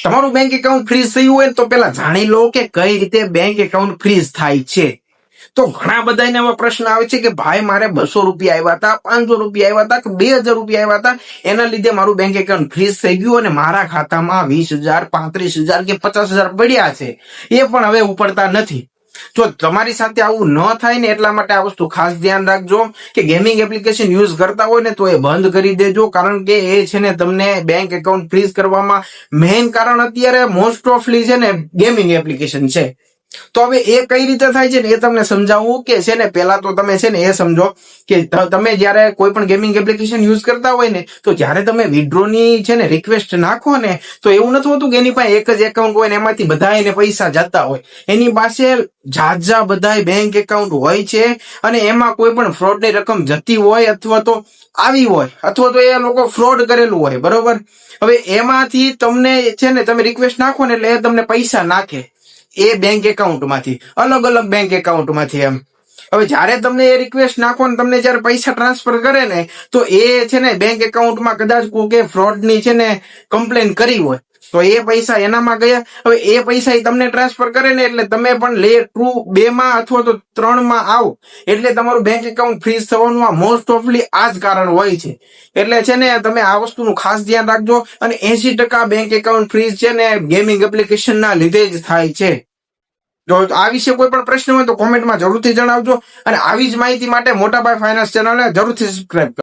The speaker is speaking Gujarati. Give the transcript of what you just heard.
તમારું બેંક એકાઉન્ટ ફ્રીઝ થયું હોય તો પેલા જાણી લો કે કઈ રીતે બેંક એકાઉન્ટ ફ્રીઝ થાય છે. તો ઘણા બધાને એવા પ્રશ્ન આવે છે કે ભાઈ મારે 200 રૂપિયા આવ્યા હતા, 500 રૂપિયા આવ્યા હતા કે 2000 રૂપિયા આવ્યા હતા, એના લીધે મારું બેંક એકાઉન્ટ ફ્રીઝ થઈ ગયું અને મારા ખાતામાં 20,000, 35,000 કે 50,000 પડ્યા છે, એ પણ હવે ઉપડતા નથી. જો તમારી સાથે આવું ન થાય ને એટલા માટે આ વસ્તુ ખાસ ધ્યાન રાખજો કે ગેમિંગ એપ્લિકેશન યુઝ કરતા હોય ને તો એ બંધ કરી દેજો, કારણ કે એ છે ને તમને બેંક એકાઉન્ટ ફ્રીઝ કરવામાં મેઇન કારણ અત્યારે મોસ્ટ ઓફલી છે ને ગેમિંગ એપ્લિકેશન છે. તો હવે એ કઈ રીતે થાય છે ને એ તમને સમજાવું કે છે ને પેલા તો તમે છે ને એ સમજો કે તમે જયારે કોઈ પણ ગેમિંગ એપ્લિકેશન યુઝ કરતા હોય ને તો જયારે તમે વિથડ્રોની છે ને રિક્વેસ્ટ નાખો ને તો એવું નથી હોતું કે એની પાસે એક જ એકાઉન્ટ હોય ને એમાંથી બધાને પૈસા જતા હોય. એની પાસે ઝાઝા બધા બેંક એકાઉન્ટ હોય છે અને એમાં કોઈ પણ ફ્રોડની રકમ જતી હોય અથવા તો આવી હોય અથવા તો એ લોકો ફ્રોડ કરેલું હોય, બરોબર. હવે એમાંથી તમને છે ને તમે રિક્વેસ્ટ નાખો ને એટલે એ તમને પૈસા નાખે એ બેંક એકાઉન્ટમાંથી, અલગ અલગ બેંક એકાઉન્ટમાંથી એમ. હવે જયારે તમને એ રિક્વેસ્ટ નાખો ને તમને જયારે પૈસા ટ્રાન્સફર કરે ને તો એ છે ને બેંક એકાઉન્ટમાં કદાચ કોઈ ફ્રોડની છે ને કમ્પ્લેન કરી હોય તો એ પૈસા એનામાં ગયા. હવે એ પૈસા તમને ટ્રાન્સફર કરે ને એટલે તમે પણ લેયર 2 માં અથવા તો 3 માં આવો એટલે તમારું બેંક એકાઉન્ટ ફ્રીઝ થવાનું આ મોસ્ટ ઓફલી આ જ કારણ હોય છે. એટલે છે ને તમે આ વસ્તુનું ખાસ ધ્યાન રાખજો. અને 80% બેંક એકાઉન્ટ ફ્રીઝ છે ને ગેમિંગ એપ્લિકેશન ના લીધે જ થાય છે. જો આ વિશે કોઈ પણ પ્રશ્ન હોય તો કોમેન્ટમાં જરૂરથી જણાવજો અને આવી જ માહિતી માટે મોટાભાઈ ફાઇનાન્સ ચેનલને જરૂરથી સબસ્ક્રાઇબ કરો.